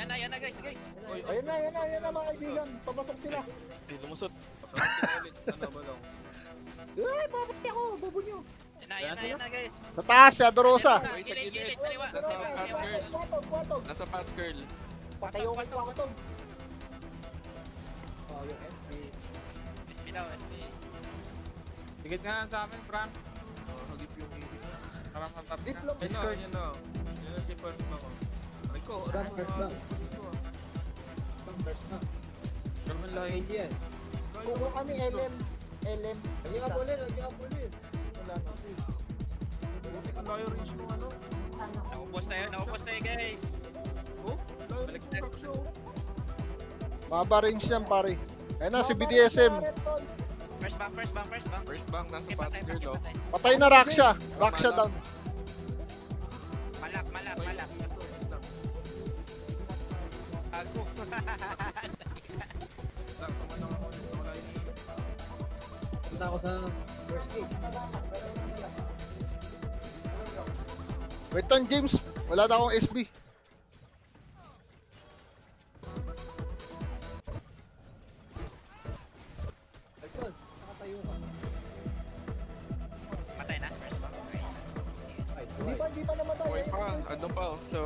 Yan na guys. Ayan na mga kaibigan. Papasok sila. Ay, lumusot. Ano ba lang? Ay, papasok ako. Bobo nyo. Yan na guys. Sa taas, si Adorosa. Gilid, kaliwa. Nasa Pats Girl. Kwatog. Nasa Pats Girl. Patay yung kwatog. Oh, yung SP. SP daw, SP. Tigit nga sa amin, Fran. Hagip yung ibig. Parang ang tap Dip na. lang. Ayun na, yun na. Yun na si First Bang. Ay ko, ano ba? Ganun lang yun. Kukuha kami LM. Lagi ka pulin. Wala na. Ang layo rin yung ano. Naubos tayo guys. Oh, layo rin yung truck show. Maba range yan, pare. Ayun na, si BDSM. First bang. First Bang, nasa Okay, Pats Girl, oh. Patay na Raksha. Raksha down. Malak. Ako. Punta ako sa first gate. Wait lang, James. Wala na akong SB. Tol, nakatayo ka. Matay na. First bang. Ay, Hindi pa namatay. Okay pa, ano pa, oh, sa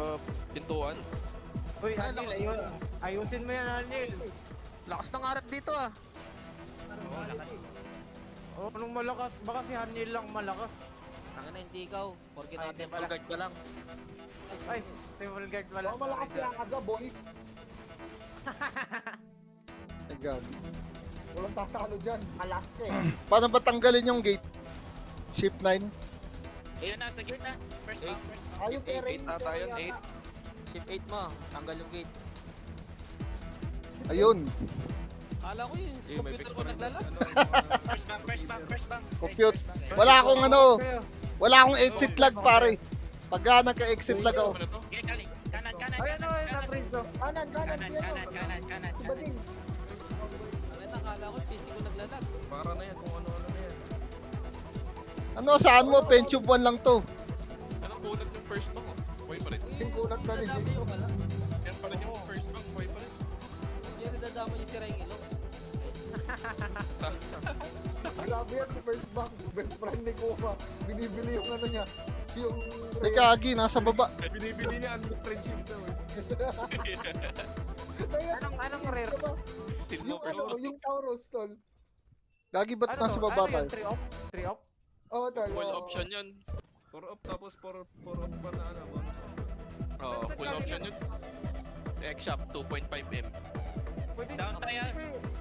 pintuan. Uy, Anil, ayusin mo yan, Anil. Lakas ng arat dito ah. Oh, anong malakas? Baka si Anil lang malakas. Tanga na, hindi ikaw. Porke Ay, natin di pala. full guard ka lang. Ay, table guard wala. Baka malakas siya kaga, boy. Ayan. Walang tatalo dyan. Alas ka eh. Paano ba tanggalin yung gate? Shift 9. Ayun na, sa gitna. First bang. Ayun, terrain. 8 ata yun, 8. Shift 8 mo, tanggal yung gate. Ayun. Kala ko yung Eh, may computer fix ko pa rin. naglalag. First bang. Compute. Wala akong ano. Wala akong exit lag, pare. Pagka nagka-exit lag ako. Ano to? Okay, kanan. Ayan o, sa Prince. Kanan. Kanan. Iba din. Ano kala ko yung PC ko naglalag. Para na yan, kung ano-ano na yan. Ano, saan mo? Pentube 1 lang to. Anong kunat yung First Bang, oh? Buhay pa rin. Yung kulat na rin. Nadadama yung wala. Yan pa rin yung First Bang, buhay pa rin. Yan nadadama yung sira yung ilong. Grabe yan si First Bank. Best friend ni Kuma. Binibili yung ano niya. Yung... Teka, Agi, nasa baba. Binibili niya ang friendship daw, eh. Anong rare? Still Yung no First ano, Bang. yung Taurus, tol. Gagi, ba't nasa baba Ano tayo? yun? 3 off? 3 off? Oo, tol. Full oo. option yun. 4 up tapos 4 up pa na ano. Oo, full option yun. X-Shop 2.5M. Pwede Down tayo.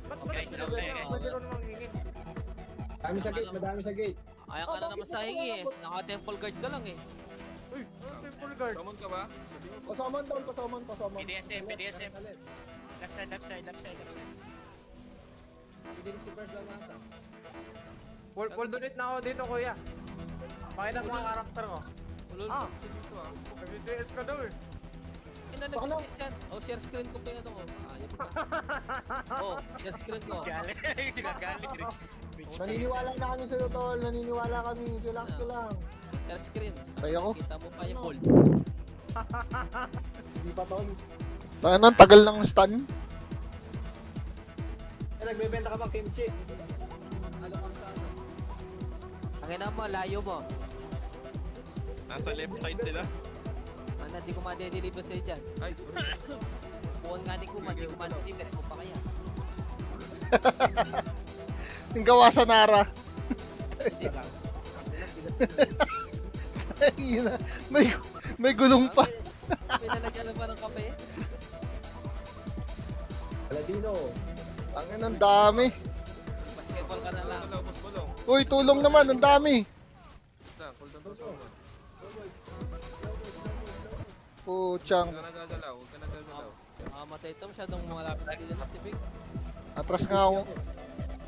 Ba't Okay, ba down tayo, guys. Pwede ko namang hingin. Madami sa gate. Ayaw ka na naman sa hingi eh. Naka-temple guard ka lang eh. Uy, full guard. Summon ka ba? Sabi mo, Pasaman, tol. Pasaman. BDSM. Left side. Hindi si first lang ata. Full donate na ako dito, kuya. Pakita mo ang karakter ko. Ulul, Ah. dito ah. BTS ka daw eh. Nag-assist yan. Oh, share screen ko pa yung ano ko. Ayaw ka. Oh, share screen ko. Galing. Naniniwala na kami sa'yo, tol. Naniniwala kami. Relax ka lang. Share screen. Tayo ako. Kita mo pa yung ball. Hindi pa, tol. Tayo na, tagal ng stun. Nagbebenta ka bang kimchi? Ano kang sa ano? Ang ina mo, layo mo. nasa left side sila. Ano, di ko ma-deliver sa'yo dyan. Ay, sorry. Buon nga ni Kuma, di ko ma-deliver. Kung pa kaya. Yung gawa sa Nara. Hindi lang. Ayun na. May gulong pa. Pinalagyan naman ng kape. Aladino. Ang ang dami. Basketball ka na lang. Mas bulong. Uy, tulong naman. Ang dami. Hold on to someone. Puchang. Huwag ka nagagalaw, huwag ka nagagalaw. Matay ito. Masyadong malapit sila na si Big. Atras nga ako.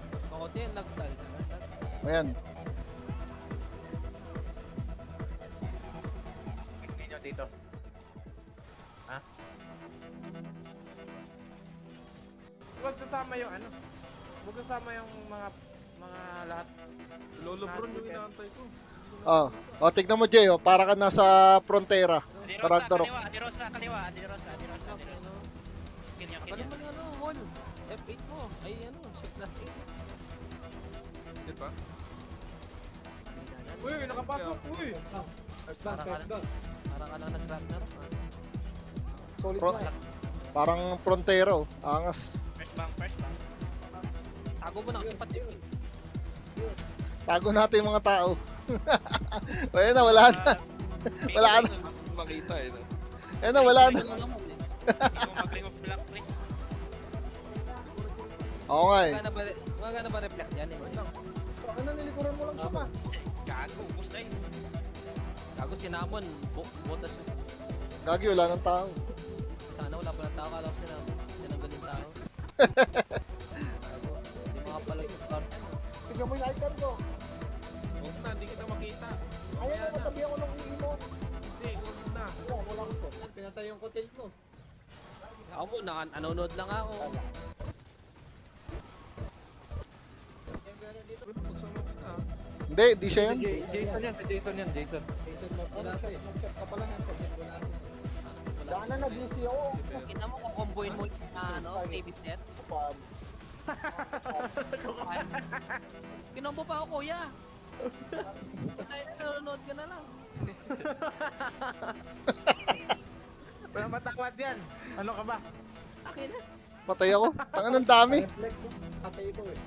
Mas makunti yung lagdal. Ayan. Ninyo dito. Huwag sasama yung ano. Huwag sasama yung mga lahat. Lolo Bron yung inaantay ko. Oh, tignan mo, Jay. Oh, para ka nasa frontera. Tarag tarok. Adi Rosa, kaliwa. Kill nyo. Ano man ano, wall. F8 mo. Ay ano, shift plus 8. Di ba? Uy, nakapasok. Uy. First bank, first bank. Parang ka lang nag-Ragnarok ah. Solid Pro- na eh. Parang frontero. Angas. First bang. Tago mo na kasi pati yun. Tago natin yung mga tao. Ayun na, wala na. Wala na. Makita eh. No? Ayun na, wala na. Tingnan mo naman eh. Hindi mo mag-remove black, please. Oo nga eh. Magana ba reflect yan eh? Ano, nilikuran mo lang siya ma. Gago, ubos na yun. Gago sinamon. Botas. Gagi, wala ng tao. Sana wala pa ng tao. Kala ko sinamon. Tinanggal yung tao. Gago. Hindi makapalo yung card. Tignan mo yung item ko. Huwag na, hindi kita makita. Ayan na, katabi ako ng iimo. Hindi, huwag na. Wala ko to. Pinatay yung kotel mo. Ako mo, nanonood lang ako. Pagsama kita. Hindi, di siya yan. Jason yan, Jason. Jason mo pala ito eh. Mag-check ka pala ng check ko lang. Daanan na DC ako. Kita mo kung comboin mo yung ano, TV set. Pag Kinombo pa ako, kuya. Tayo na, nanonood ka na lang. Pero matawad yan. Ano ka ba? Akin na. Patay ako. Tangan ng dami. Reflect mo. Patay ko eh.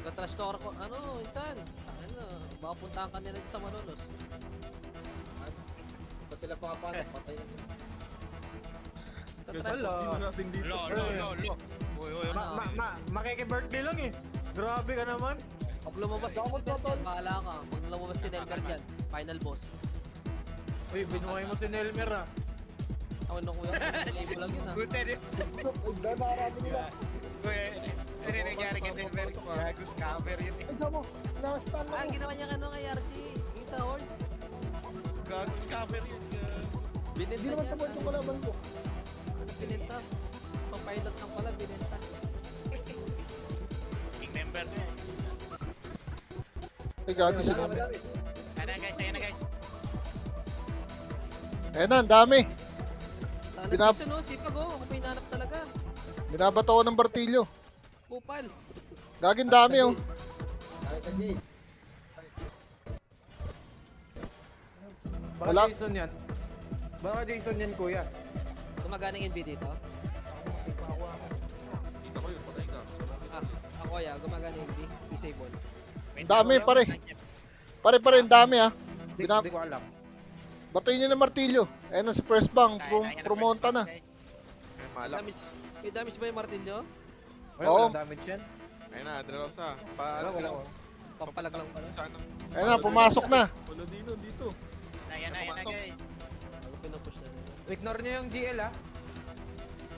Nag-trash talk ko. Ano, insan? Ano, baka puntahan ka nila sa Manolos. Pag sila pakapasok, patay na. Nag-trash Hello. Hindi mo natin dito. Lo. Uy, Ano? Makiki-birthday lang eh. Grabe ka naman. Pag lumabas si Nelbert yan, bahala ka. Pag lumabas si Nelbert yan, final boss. Uy, binuhay mo si Nelmer ah. Ako na kuya, label lang yun ah. Buti rin. dahil nakarami nila. Uy, ano yung nangyari kay Denver? Gago, scammer yun eh. Tignan mo, na-stun Ah, ako. ginawa niya ano kay RG, yung sa horse. Gago, scammer yun. Binenta Hindi naman niya. sabon yung kalaban ko. Ano binenta? Pang-pilot lang pala, binenta. King member na yan. Ay, gagi sila. Ayan na guys. Ayun na, ang dami. Binab- Nag-mission no, sipag oh, ako pinanap talaga. Binabato ko ng martilyo. Kupal. Gaging dami oh. Ay, Jay. Baka Wala. Jason yan. Baka Jason yan kuya. Gumagana ng NB dito. Kita ko yun, patay ka. Ah, ako ya, gumagana ng NB. Disable. Dami, pare. Pare, ang dami ah. Hindi ko alam. Batuin niyo ng martilyo. Ayun na si first bang. Promonta na. Ay, malak. May damage ba yung martilyo? Wala, Oo. walang damage yan. Ayun na, Adrelosa. Wala, Paano wala. sila? Pampalag lang pala. Sana. Ayun na, pumasok na. Wala dito. Ayan na guys. Ako pinupush na nila. Ignore nyo yung GL ah.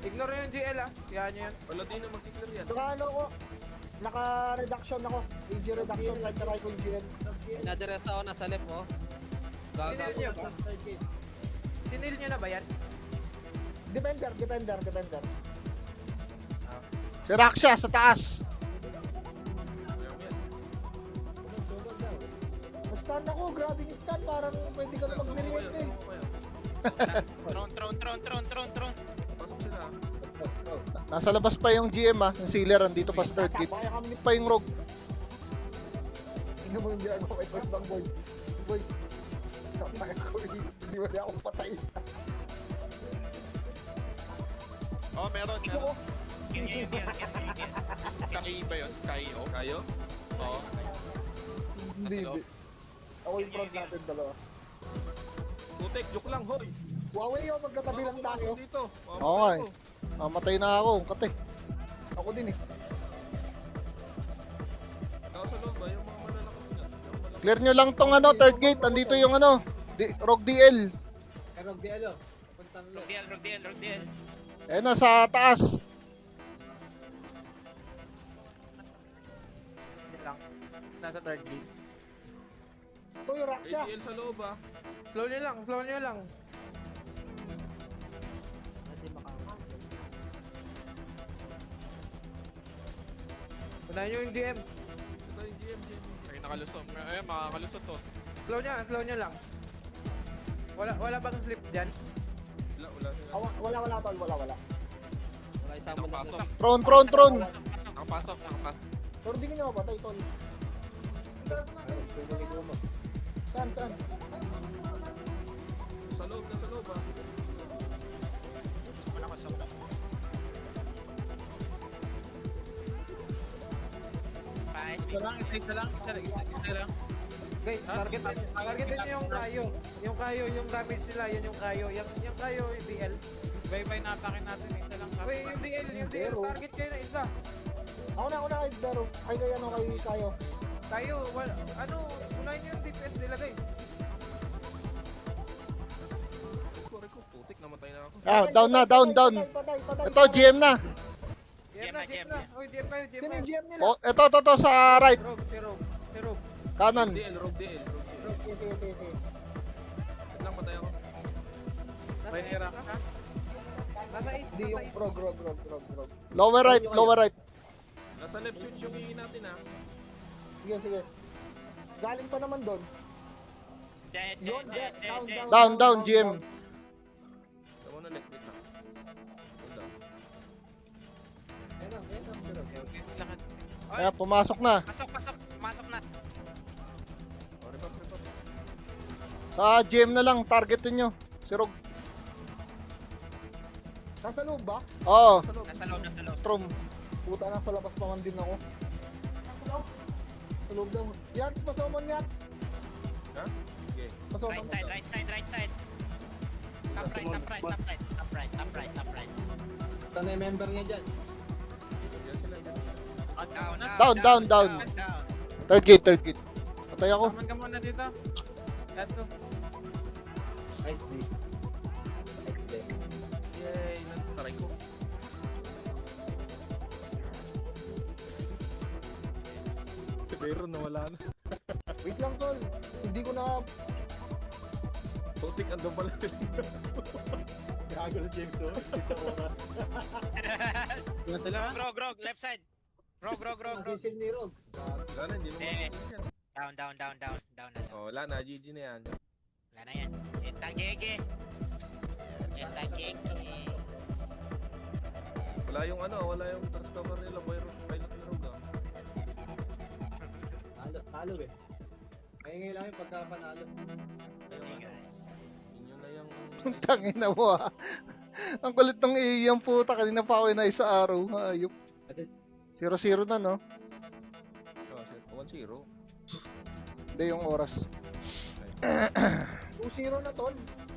Ignore nyo yung GL ah. Kaya nyo yan. Wala dito, mag-clear yan. Saka ano ko, naka-reduction ako. AG reduction, like the rifle GL. Inadiresa ako nasa left oh. Gaga. Sinil nyo. Sinil nyo na ba yan? Defender. Si Raksha sa taas. Ayan yan. Na-stun ako, grabe yung stun. Parang pwede ka na mag-meriente. Tron. Pasok sila. Nasa labas pa yung GM ah. Yung sealer, andito pa sa third gate. Kaya kami Pa yung rogue. Tingnan mo yung ginagawa kay first bang boy. Boy. Hindi mo na ako patay. Oh, meron. Yun. Kaki ba yun? Kayo? Kayo? Oo. Hindi. loob? Ako yung front natin dalawa. Putek, joke lang, hoy. Huawei yung magkatabi lang tayo. Dito. Oo nga eh. Mamatay na ako. Kate. Ako din eh. Ikaw sa loob ba? Yung mga malalakas nga. Clear nyo lang tong ano, third gate. Andito yung ano. Rogue DL. Erog di ano. Puntang Rock DL. Ayun na, sa taas. Yun lang. Nasa third gate. Ito yung Raksha. ATL sa loob ah. Slow nyo lang. Hindi makakasal. Unahin nyo yung GM. Ito yung GM. Ay, nakalusot. Ay, makakalusot to. Slow nyo lang. Wala bang slip dyan? Wala tol, wala. Wala isama na. Nakapasok. Tron. Nakapasok. Pero di ka niya mapatay tol. Saan? Sa loob ah. Isa lang. Guys, targetin nyo yung kayo. Yung damage nila, yun yung kayo. Yung kayo, yung DL. Bye-bye na atake natin. Isa lang. Wait, yung DL, target kayo na isa. Ako na kay Daro. Ay kay ano kay Kayo. Kayo, unahin nyo yung DPS nila guys. Sorry ko, putik, namatay na ako. Ah, down. Patay. Ito, GM na. GM na. Uy, GM kayo, GM Sino kayo. yung GM nila? Oh, ito, sa right. Si Rob. Kanan. Rogue DL. Sige. Wait lang, patay ako. Right here ako. Nasa 8. Hindi yung Rogue. Lower right. Nasa left switch yung iin natin ah. Sige. Galing pa naman doon. Yun, Down, GM. Tama na left, wait lang. Hold on. Kaya pumasok na. Pasok na. Oh, report. Sa GM na lang, targetin nyo. Si Rogue. Nasa loob ba? Oo, Nasa loob. Trom. Puta na, sa labas pa man din ako. Sa loob daw. Yats, pasomon Yats. Ha? Okay. Pasomon. Right side. Top right. Saan na yung member niya dyan? Diyan sila dyan. Down. Third gate. Patay ako. Taman ka muna dito. Let's go. Nice D. Yay, nataray ko. Si Bayron nawala na. Wait lang tol. Hindi ko na... Putik, andun pala sila. Gago na James, oh. Grog, left side. Grog. Nasisil ni Rogue. Wala na, hindi mo makakas yan. Down. Oh, wala na, GG na yan. Wala na yan. Etagege. Wala yung transcover nila, Bayron, pilot ni Rogue ah. Talo eh. Ngayon lang yung pagkapanalo. Inyo na yung... Tangin na mo ah. Ang kulit ng iyang puta. Kanina pa ako na isa araw. Ayop. 0-0 na no? Oh, 1-0. Hindi yung oras. 2-0 na tol.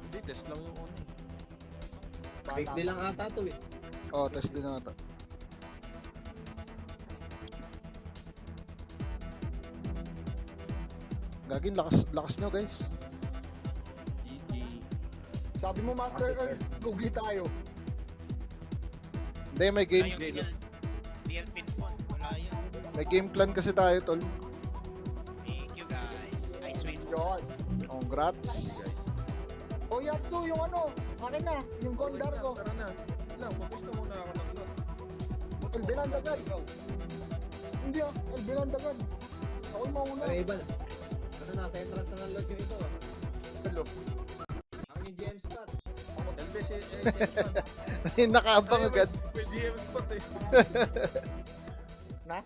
Hindi, test lang yung ano. Big deal lang ata to eh. Oo, test din na ata. Gagin, lakas nyo guys. GG. Sabi mo Master Earth, gugi tayo. Hindi, may game. BL pin po. Wala yun. May game plan kasi tayo tol. Thank you guys. I sweet. Yun. Congrats. Guys. O Yatsu, yung ano, akin na, yung Gondar ko. Tara na. Lang, focus na muna ako ng vlog. Elbelan dagad. Hindi ah, Elbelan dagad. Ako'y mauna. Pero iba na. Ano nasa entrance na ng lord yung ito ah. Hello. Ang yung GM spot. LB, si Nakaabang agad. May GM spot eh. Na?